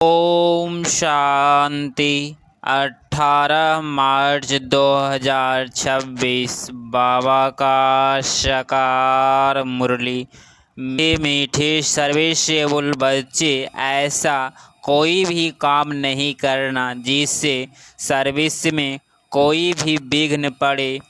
ओम शांति। 18 मार्च 2026 बाबा का साकार मुरली। मेरे मीठे सर्विसेबल बच्चे, ऐसा कोई भी काम नहीं करना जिससे सर्विस में कोई भी विघ्न पड़े।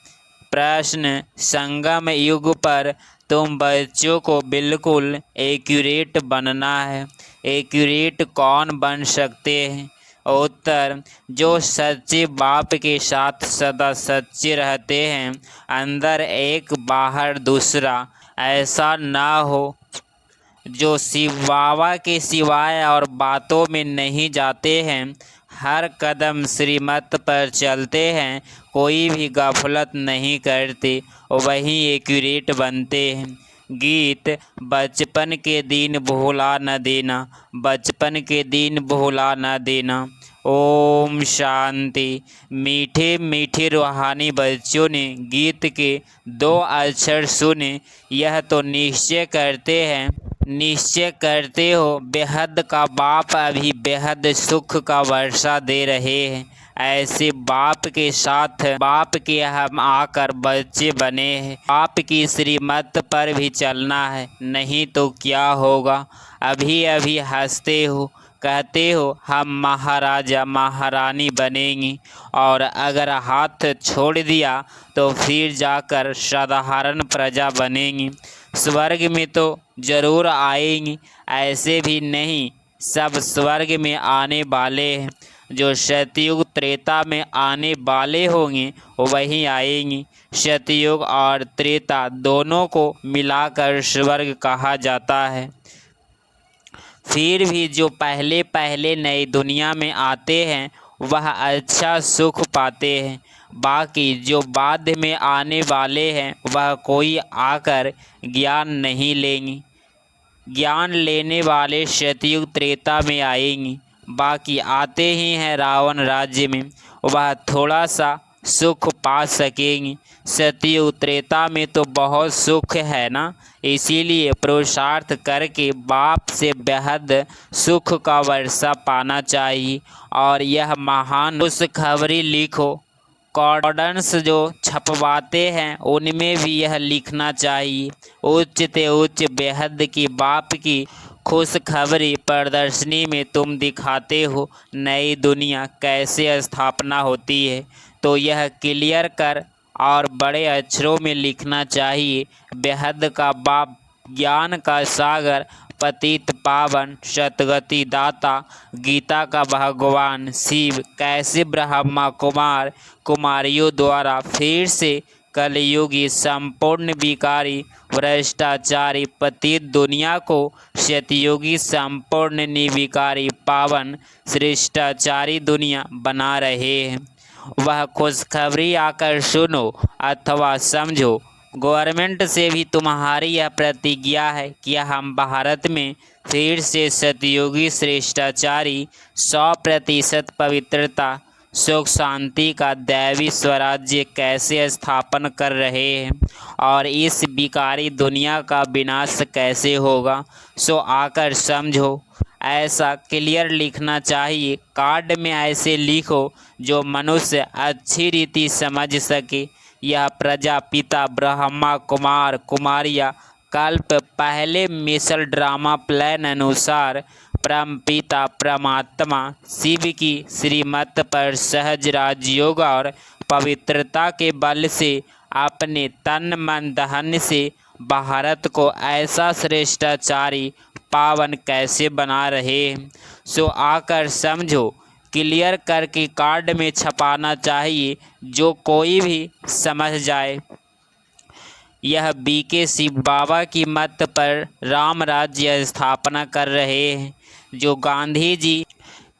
प्रश्न: संगम युग पर तुम बच्चों को बिल्कुल एक्यूरेट बनना है। एक्यूरेट कौन बन सकते हैं? उत्तर: जो सच्चे बाप के साथ सदा सच्चे रहते हैं, अंदर एक बाहर दूसरा। ऐसा ना हो जो शिव बाबा के सिवाय और बातों में नहीं जाते हैं, हर कदम श्रीमत पर चलते हैं, कोई भी गफलत नहीं करते, वही एक्यूरेट बनते हैं। गीत: बचपन के दिन भुला न देना, बचपन के दिन भुला न देना। ओम शांति। मीठे मीठे रूहानी बच्चों ने गीत के 2 अक्षर सुने। यह तो निश्चय करते हो बेहद का बाप अभी बेहद सुख का वर्षा दे रहे हैं। ऐसे बाप के साथ बाप के हम आकर बच्चे बने हैं। बाप की श्रीमत पर भी चलना है, नहीं तो क्या होगा। अभी अभी हंसते हो, कहते हो हम महाराजा महारानी बनेंगे, और अगर हाथ छोड़ दिया तो फिर जाकर साधारण प्रजा बनेंगे। स्वर्ग में तो जरूर आएंगी, ऐसे भी नहीं सब स्वर्ग में आने वाले हैं। जो सतयुग त्रेता में आने वाले होंगे वही आएंगी। सतयुग और त्रेता दोनों को मिलाकर स्वर्ग कहा जाता है। फिर भी जो पहले पहले नई दुनिया में आते हैं वह अच्छा सुख पाते हैं। बाकी जो बाद में आने वाले हैं वह कोई आकर ज्ञान नहीं लेंगे। ज्ञान लेने वाले सतयुग त्रेता में आएंगे। बाकी आते ही हैं रावण राज्य में, वह थोड़ा सा सुख पा सकेंगे। सतयुग त्रेता में तो बहुत सुख है ना, इसीलिए पुरुषार्थ करके बाप से बेहद सुख का वर्षा पाना चाहिए। और यह महान खुशखबरी लिखो। कॉर्डन्स जो छपवाते हैं उनमें भी यह लिखना चाहिए। उच्च ते उच्च बेहद की बाप की खुशखबरी प्रदर्शनी में तुम दिखाते हो नई दुनिया कैसे स्थापना होती है, तो यह क्लियर कर और बड़े अक्षरों में लिखना चाहिए। बेहद का बाप ज्ञान का सागर, पतित पावन सतगति दाता, गीता का भगवान शिव कैसे ब्रह्मा कुमार कुमारियों द्वारा फिर से कलयुगी संपूर्ण विकारी भ्रष्टाचारी पतित दुनिया को सतयुगी संपूर्ण निर्विकारी पावन श्रेष्ठाचारी दुनिया बना रहे हैं। वह खुशखबरी आकर सुनो अथवा समझो। गवर्नमेंट से भी तुम्हारी यह प्रतिज्ञा है कि हम भारत में फिर से सतयुगी श्रेष्ठाचारी 100% पवित्रता सुख शांति का दैवी स्वराज्य कैसे स्थापन कर रहे हैं, और इस विकारी दुनिया का विनाश कैसे होगा, सो आकर समझो। ऐसा क्लियर लिखना चाहिए। कार्ड में ऐसे लिखो जो मनुष्य अच्छी रीति समझ सके। यह प्रजापिता ब्रह्मा कुमार कुमारियाँ कल्प पहले मिसल ड्रामा प्लान अनुसार परमपिता परमात्मा शिव की श्रीमत पर सहज राजयोग और पवित्रता के बल से अपने तन मन धन से भारत को ऐसा श्रेष्ठाचारी पावन कैसे बना रहे हैं, सो आकर समझो। क्लियर करके कार्ड में छपाना चाहिए जो कोई भी समझ जाए। यह बीके शिव बाबा की मत पर राम राज्य स्थापना कर रहे हैं। जो गांधी जी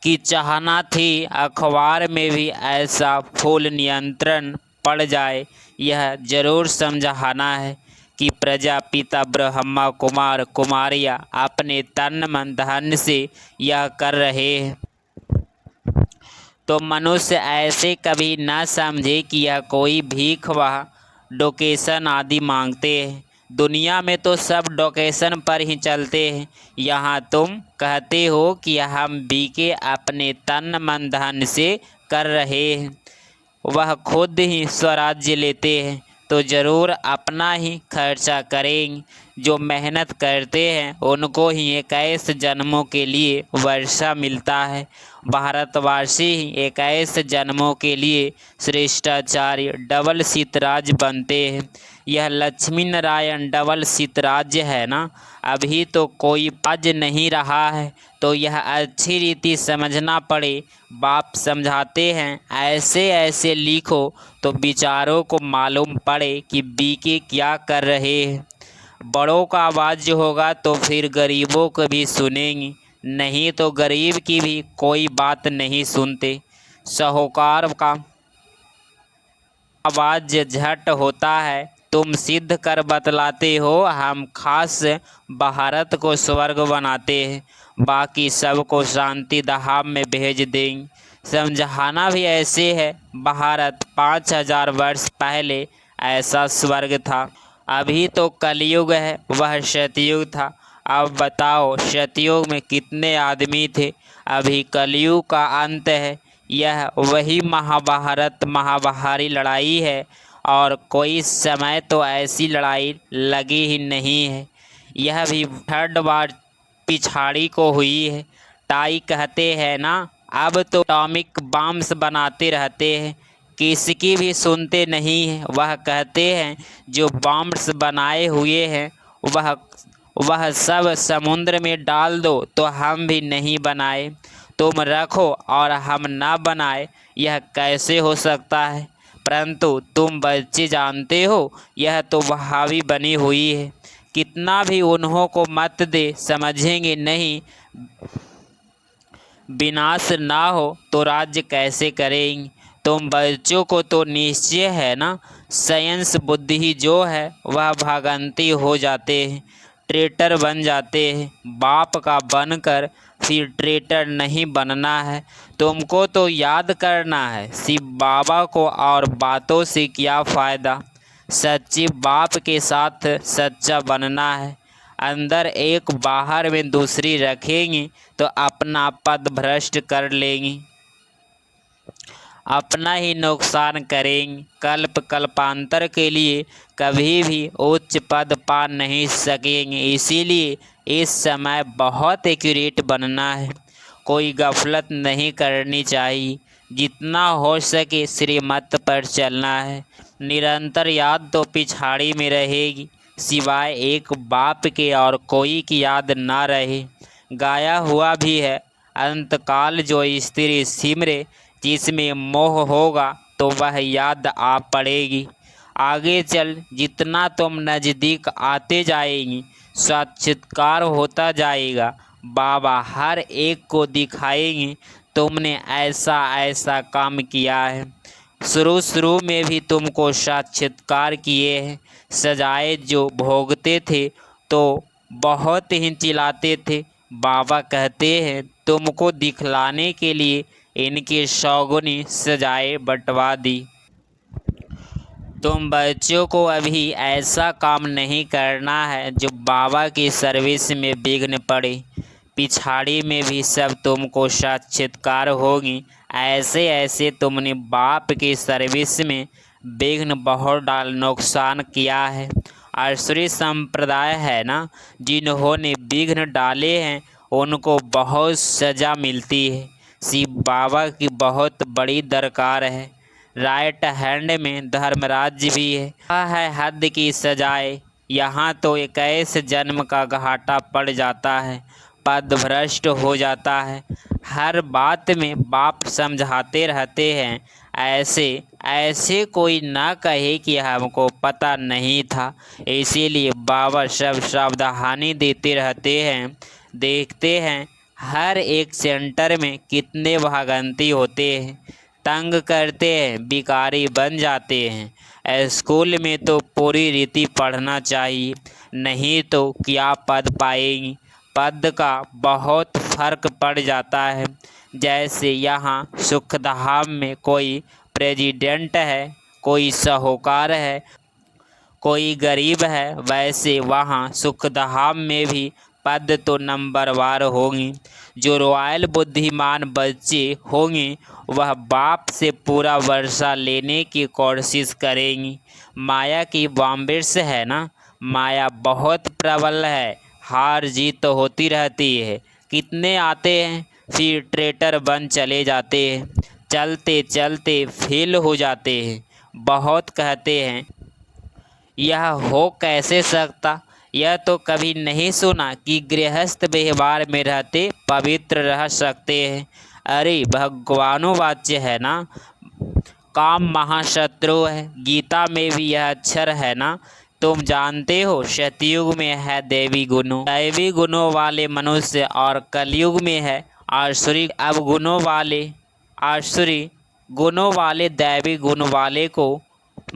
की चाहना थी अखबार में भी ऐसा फुल नियंत्रण पड़ जाए, यह जरूर समझाना है कि प्रजापिता ब्रह्मा कुमार कुमारियाँ अपने तन मन धन से यह कर रहे हैं। तो मनुष्य ऐसे कभी न समझे कि यह कोई भीख व डोकेशन आदि मांगते हैं। दुनिया में तो सब डोकेशन पर ही चलते हैं, यहाँ तुम कहते हो कि हम बीके अपने तन मन धन से कर रहे हैं। वह खुद ही स्वराज्य लेते हैं तो ज़रूर अपना ही खर्चा करेंगे। जो मेहनत करते हैं उनको ही 21 जन्मों के लिए वर्षा मिलता है। भारतवासी ही 21 जन्मों के लिए श्रेष्ठाचार्य डबल शीतराज बनते हैं। यह लक्ष्मी नारायण डबल शीतराज्य है ना, अभी तो कोई पज नहीं रहा है, तो यह अच्छी रीति समझना पड़े। बाप समझाते हैं ऐसे ऐसे लिखो तो विचारों को मालूम पड़े कि बीके क्या कर रहे हैं। बड़ों का आवाज़ होगा तो फिर गरीबों को भी सुनेंगे, नहीं तो गरीब की भी कोई बात नहीं सुनते। साहूकार का आवाज़ झट होता है, तुम सिद्ध कर बतलाते हो हम खास भारत को स्वर्ग बनाते हैं, बाकी सबको शांति धाम में भेज देंगे। समझाना भी ऐसे है, भारत 5000 वर्ष पहले ऐसा स्वर्ग था। अभी तो कलयुग है, वह सतयुग था। अब बताओ सतयुग में कितने आदमी थे, अभी कलयुग का अंत है। यह वही महाभारत महाभारी लड़ाई है और कोई समय तो ऐसी लड़ाई लगी ही नहीं है। यह भी 3rd बार पिछाड़ी को हुई है। टाई कहते हैं ना, अब तो एटॉमिक बम्स बनाते रहते हैं, किसकी भी सुनते नहीं हैं। वह कहते हैं जो बम्स बनाए हुए हैं वह सब समुद्र में डाल दो तो हम भी नहीं बनाए, तुम रखो और हम ना बनाए, यह कैसे हो सकता है। परंतु तुम बच्चे जानते हो यह तो वहावी बनी हुई है, कितना भी उन्हों को मत दे समझेंगे नहीं। विनाश ना हो तो राज्य कैसे करेंगे। तुम बच्चों को तो निश्चय है ना, साइंस बुद्धि जो है वह भागंती हो जाते हैं, ट्रेटर बन जाते हैं। बाप का बनकर फिर ट्रेटर नहीं बनना है, तुमको तो याद करना है शिव बाबा को, और बातों से क्या फ़ायदा। सच्चे बाप के साथ सच्चा बनना है। अंदर एक बाहर में दूसरी रखेंगे तो अपना पद भ्रष्ट कर लेंगे, अपना ही नुकसान करेंगे। कल्पांतर के लिए कभी भी उच्च पद पा नहीं सकेंगे। इसीलिए इस समय बहुत एक्यूरेट बनना है, कोई गफलत नहीं करनी चाहिए। जितना हो सके श्रीमत पर चलना है। निरंतर याद तो पिछाड़ी में रहेगी, सिवाय एक बाप के और कोई की याद ना रहे। गाया हुआ भी है, अंतकाल जो स्त्री सिमरे, जिसमें मोह होगा तो वह याद आ पड़ेगी। आगे चल जितना तुम नज़दीक आते जाएंगी साक्षात्कार होता जाएगा। बाबा हर एक को दिखाएंगे तुमने ऐसा ऐसा काम किया है। शुरू में भी तुमको साक्षात्कार किए हैं। सजाए जो भोगते थे तो बहुत ही चिल्लाते थे। बाबा कहते हैं तुमको दिखलाने के लिए इनकी 100 गुनी सजाएं बंटवा दी। तुम बच्चों को अभी ऐसा काम नहीं करना है जो बाबा की सर्विस में विघ्न पड़े। पिछाड़ी में भी सब तुमको साक्षात्कार होगी। ऐसे ऐसे तुमने बाप की सर्विस में विघ्न बहुत डाल नुकसान किया है। आसुरी संप्रदाय है ना, जिन्होंने विघ्न डाले हैं उनको बहुत सज़ा मिलती है। शिव बाबा की बहुत बड़ी दरकार है। राइट हैंड में धर्मराज भी है। यह है हद की सजाए। यहाँ तो 21 जन्म का घाटा पड़ जाता है, पद भ्रष्ट हो जाता है। हर बात में बाप समझाते रहते हैं, ऐसे कोई ना कहे कि हमको पता नहीं था। इसीलिए बाबा सब सावधानी देते रहते हैं। देखते हैं हर एक सेंटर में कितने भागंती होते हैं, तंग करते हैं, भिखारी बन जाते हैं। स्कूल में तो पूरी रीति पढ़ना चाहिए, नहीं तो क्या पद पाएंगी। पद का बहुत फर्क पड़ जाता है। जैसे यहाँ सुखधाम में कोई प्रेसिडेंट है, कोई साहूकार है, कोई गरीब है, वैसे वहाँ सुखधाम में भी पद तो नंबरवार होंगे। जो रॉयल बुद्धिमान बच्चे होंगे वह बाप से पूरा वर्षा लेने की कोशिश करेंगी। माया की बॉम्बिट्स है ना, माया बहुत प्रबल है, हार जीत तो होती रहती है। कितने आते हैं फिर ट्रेटर बन चले जाते हैं, चलते चलते फेल हो जाते हैं। बहुत कहते हैं यह हो कैसे सकता, यह तो कभी नहीं सुना कि गृहस्थ व्यवहार में रहते पवित्र रह सकते हैं। अरे भगवानो वाच्य है ना, काम महाशत्रु है, गीता में भी यह अक्षर है ना। तुम जानते हो सतयुग में है दैवी गुणों, दैवी गुणों वाले मनुष्य, और कलयुग में है आसुरी गुणों वाले दैवी गुण वाले को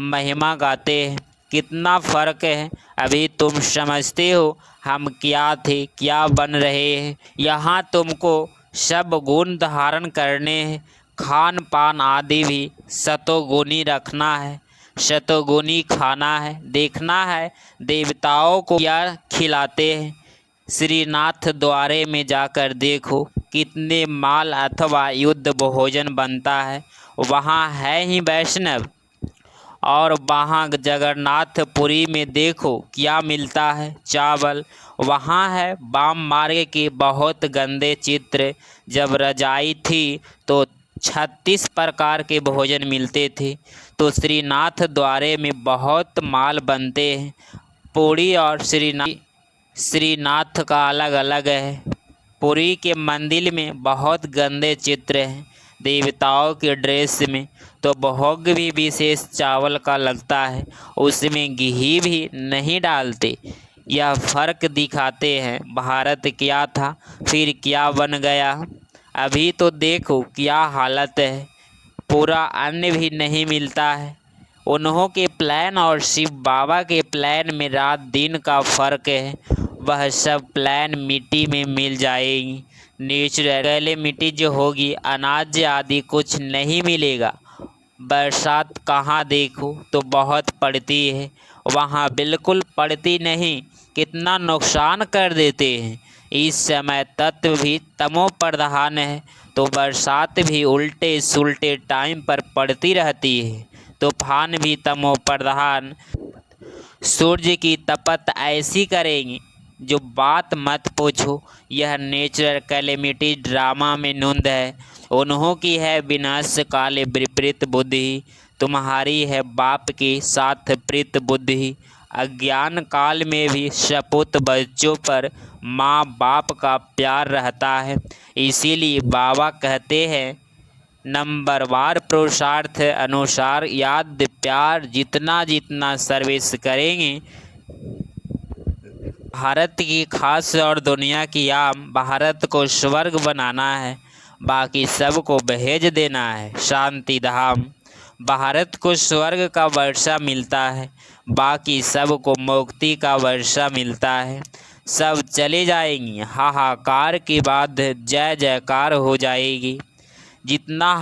महिमा गाते हैं। कितना फर्क है। अभी तुम समझते हो हम क्या थे क्या बन रहे हैं। यहाँ तुमको सब गुण धारण करने हैं, खान पान आदि भी सतोगुणी रखना है, सतोगुणी खाना है, देखना है देवताओं को क्या खिलाते हैं। श्रीनाथ द्वारे में जाकर देखो कितने माल अथवा युद्ध भोजन बनता है। वहाँ है ही वैष्णव। और वहाँ जगन्नाथपुरी में देखो क्या मिलता है, चावल। वहाँ है वाम मार्ग के बहुत गंदे चित्र। जब रजाई थी तो 36 प्रकार के भोजन मिलते थे। तो श्रीनाथ द्वारे में बहुत माल बनते हैं। पुरी और श्रीनाथ का अलग अलग है। पुरी के मंदिर में बहुत गंदे चित्र हैं। देवताओं के ड्रेस में तो भोग भी विशेष चावल का लगता है, उसमें घी भी नहीं डालते। यह फर्क दिखाते हैं भारत क्या था फिर क्या बन गया। अभी तो देखो क्या हालत है, पूरा अन्न भी नहीं मिलता है। उन्हों के प्लान और शिव बाबा के प्लान में रात दिन का फर्क है। वह सब प्लान मिट्टी में मिल जाएगी। नेचुरल मिट्टी जो होगी, अनाज आदि कुछ नहीं मिलेगा। बरसात कहाँ देखो तो बहुत पड़ती है, वहाँ बिल्कुल पड़ती नहीं, कितना नुकसान कर देते हैं। इस समय तत्व भी तमो प्रधान है, तो बरसात भी उल्टे सुल्टे टाइम पर पड़ती रहती है। तूफान भी तमो प्रधान। सूर्य की तपत ऐसी करेंगी जो बात मत पूछो। यह नेचुरल कैलेमिटी ड्रामा में नूंद है। उन्हों की है विनाश काले विपरीत बुद्धि, तुम्हारी है बाप के साथ प्रीत बुद्धि। अज्ञान काल में भी सपूत बच्चों पर माँ बाप का प्यार रहता है। इसीलिए बाबा कहते हैं नंबरवार पुरुषार्थ अनुसार याद प्यार जितना जितना सर्विस करेंगे। भारत की खास और दुनिया की आम, भारत को स्वर्ग बनाना है, बाकी सबको भेज देना है शांति धाम। भारत को स्वर्ग का वर्षा मिलता है, बाकी सबको मुक्ति का वर्षा मिलता है। सब चले जाएंगी, हाहाकार के बाद जय जयकार हो जाएगी। जितना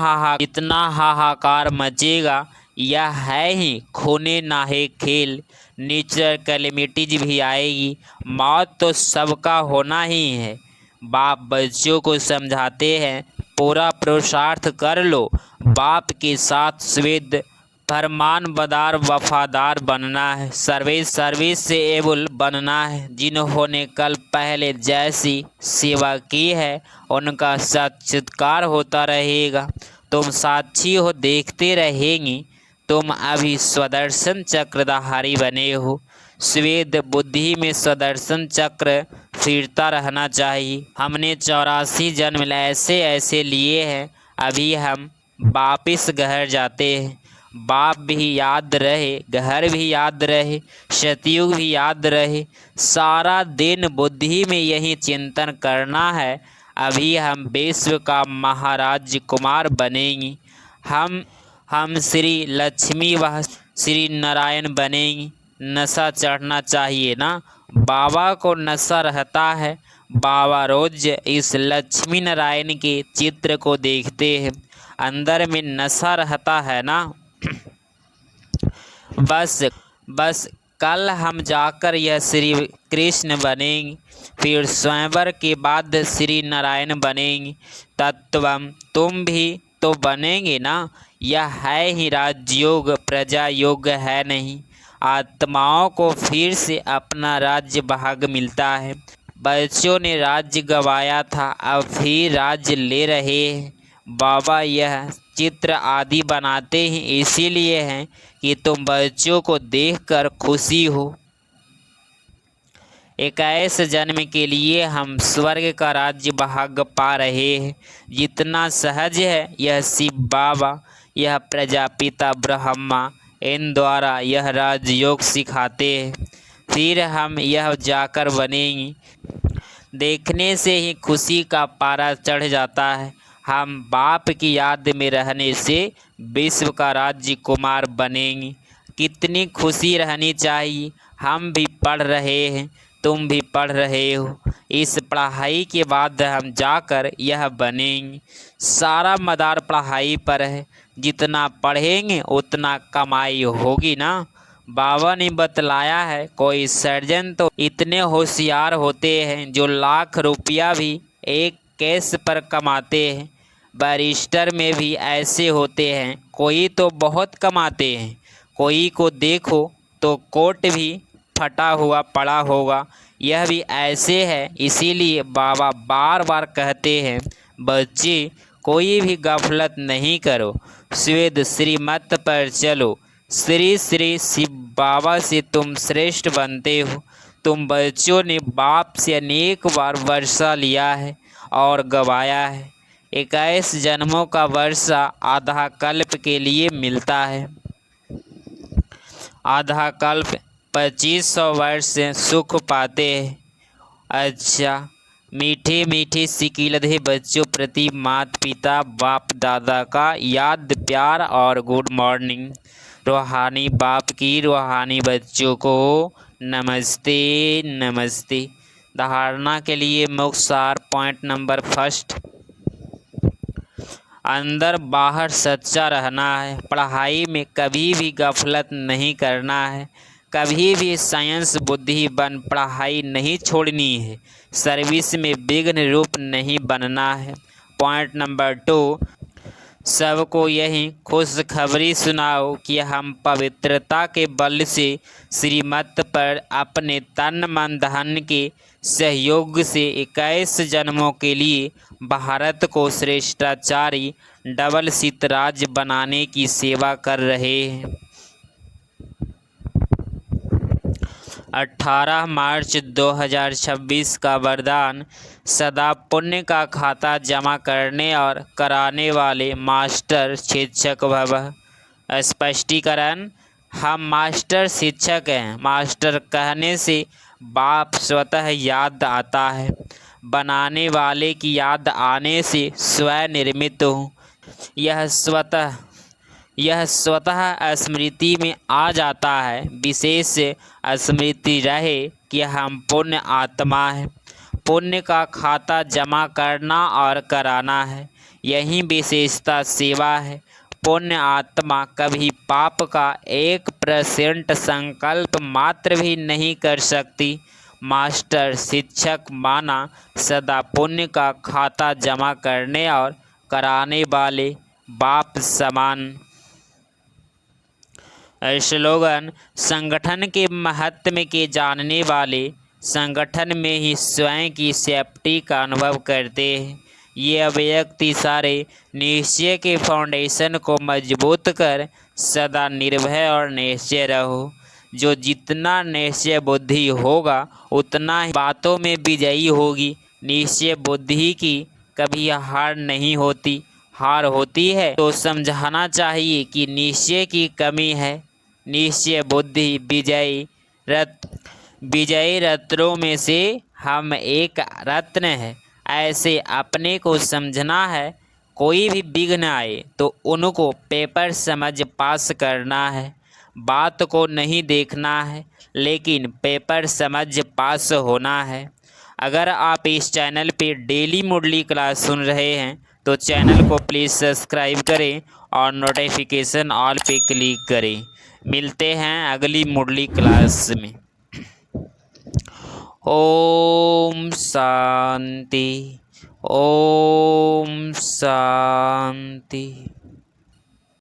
हाहाकार मचेगा यह है ही खूने नाहे खेल। नेचुरल कैलेमिटीज भी आएगी, मौत तो सबका होना ही है। बाप बच्चों को समझाते हैं पूरा पुरुषार्थ कर लो, बाप के साथ स्वेद फरमानबरदार वफादार बनना है, सर्विस से एबल बनना है। जिन्होंने कल पहले जैसी सेवा की है उनका साक्षात्कार होता रहेगा। तुम साक्षी हो, देखते रहेंगी। तुम अभी स्वदर्शन चक्रधारी बने हो। स्वेद बुद्धि में स्वदर्शन चक्र फिरता रहना चाहिए। हमने 84 जन्म ऐसे लिए हैं, अभी हम वापिस घर जाते हैं। बाप भी याद रहे, घर भी याद रहे, सतयुग भी याद रहे। सारा दिन बुद्धि में यही चिंतन करना है। अभी हम विश्व का महाराज कुमार बनेंगे। हम श्री लक्ष्मी व श्री नारायण बनेंगे। नशा चढ़ना चाहिए ना, बाबा को नशा रहता है। बाबा रोज इस लक्ष्मी नारायण के चित्र को देखते हैं, अंदर में नशा रहता है ना। बस कल हम जाकर यह श्री कृष्ण बनेंगे, फिर स्वयंवर के बाद श्री नारायण बनेंगे। तत्वम तुम भी तो बनेंगे ना। यह है ही राजयोग, प्रजा योग है नहीं। आत्माओं को फिर से अपना राज्य भाग मिलता है। बच्चों ने राज्य गंवाया था, अब फिर राज्य ले रहे हैं। बाबा यह चित्र आदि बनाते ही इसीलिए हैं कि तुम बच्चों को देखकर खुशी हो। 21 जन्म के लिए हम स्वर्ग का राज्य भाग पा रहे हैं। जितना सहज है यह शिव बाबा, यह प्रजापिता ब्रह्मा, इन द्वारा यह राजयोग सिखाते हैं। फिर हम यह जाकर बनेंगे। देखने से ही खुशी का पारा चढ़ जाता है। हम बाप की याद में रहने से विश्व का राज्य कुमार बनेंगे। कितनी खुशी रहनी चाहिए। हम भी पढ़ रहे हैं, तुम भी पढ़ रहे हो। इस पढ़ाई के बाद हम जाकर यह बनेंगे। सारा मदार पढ़ाई पर है। जितना पढ़ेंगे उतना कमाई होगी ना। बाबा ने बतलाया है, कोई सर्जन तो इतने होशियार होते हैं जो लाख रुपया भी एक केस पर कमाते हैं। बैरिस्टर में भी ऐसे होते हैं, कोई तो बहुत कमाते हैं। कोई को देखो तो कोट भी फटा हुआ पड़ा होगा। यह भी ऐसे है। इसीलिए बाबा बार बार कहते हैं, बच्चे कोई भी गफलत नहीं करो, श्वेत श्रीमत पर चलो। श्री श्री शिव बाबा से तुम श्रेष्ठ बनते हो। तुम बच्चों ने बाप से अनेक बार वर्षा लिया है और गवाया है। 21 जन्मों का वर्षा आधा कल्प के लिए मिलता है। आधा कल्प 2500 वर्ष से सुख पाते हैं। अच्छा, मीठे मीठे सिकिलधे बच्चों प्रति माता पिता बाप दादा का याद प्यार और गुड मॉर्निंग। रूहानी बाप की रूहानी बच्चों को नमस्ते नमस्ते। धारणा के लिए मुख्य सार पॉइंट नंबर फर्स्ट, अंदर बाहर सच्चा रहना है। पढ़ाई में कभी भी गफलत नहीं करना है। कभी भी साइंस बुद्धि बन पढ़ाई नहीं छोड़नी है। सर्विस में विघ्न रूप नहीं बनना है। पॉइंट नंबर 2, सबको यही खुशखबरी सुनाओ कि हम पवित्रता के बल से श्रीमत पर अपने तन मन धन के सहयोग से 21 जन्मों के लिए भारत को श्रेष्ठाचारी डबल सितराज बनाने की सेवा कर रहे हैं। 18 मार्च 2026 का वरदान, सदा पुण्य का खाता जमा करने और कराने वाले मास्टर शिक्षक भव। स्पष्टीकरण, हम मास्टर शिक्षक हैं। मास्टर कहने से बाप स्वतः याद आता है। बनाने वाले की याद आने से स्वनिर्मित हूँ। यह स्वतः स्मृति में आ जाता है। विशेष स्मृति रहे कि हम पुण्य आत्मा है। पुण्य का खाता जमा करना और कराना है, यही विशेषता सेवा है। पुण्य आत्मा कभी पाप का 1% संकल्प मात्र भी नहीं कर सकती। मास्टर शिक्षक माना सदा पुण्य का खाता जमा करने और कराने वाले बाप समान। स्लोगन, संगठन के महत्व के जानने वाले संगठन में ही स्वयं की सेफ्टी का अनुभव करते हैं। ये व्यक्ति सारे निश्चय के फाउंडेशन को मजबूत कर सदा निर्भय और निश्चय रहो। जो जितना निश्चय बुद्धि होगा उतना ही बातों में विजयी होगी। निश्चय बुद्धि की कभी हार नहीं होती। हार होती है तो समझाना चाहिए कि निश्चय की कमी है। निश्चय बुद्धि विजयी रत्नों में से हम एक रत्न है। ऐसे अपने को समझना है। कोई भी विघ्न आए तो उनको पेपर समझ पास करना है। बात को नहीं देखना है, लेकिन पेपर समझ पास होना है। अगर आप इस चैनल पे डेली मुरली क्लास सुन रहे हैं तो चैनल को प्लीज़ सब्सक्राइब करें और नोटिफिकेशन ऑल पे क्लिक करें। मिलते हैं अगली मुरली क्लास में। ओम शांति। ओम शांति।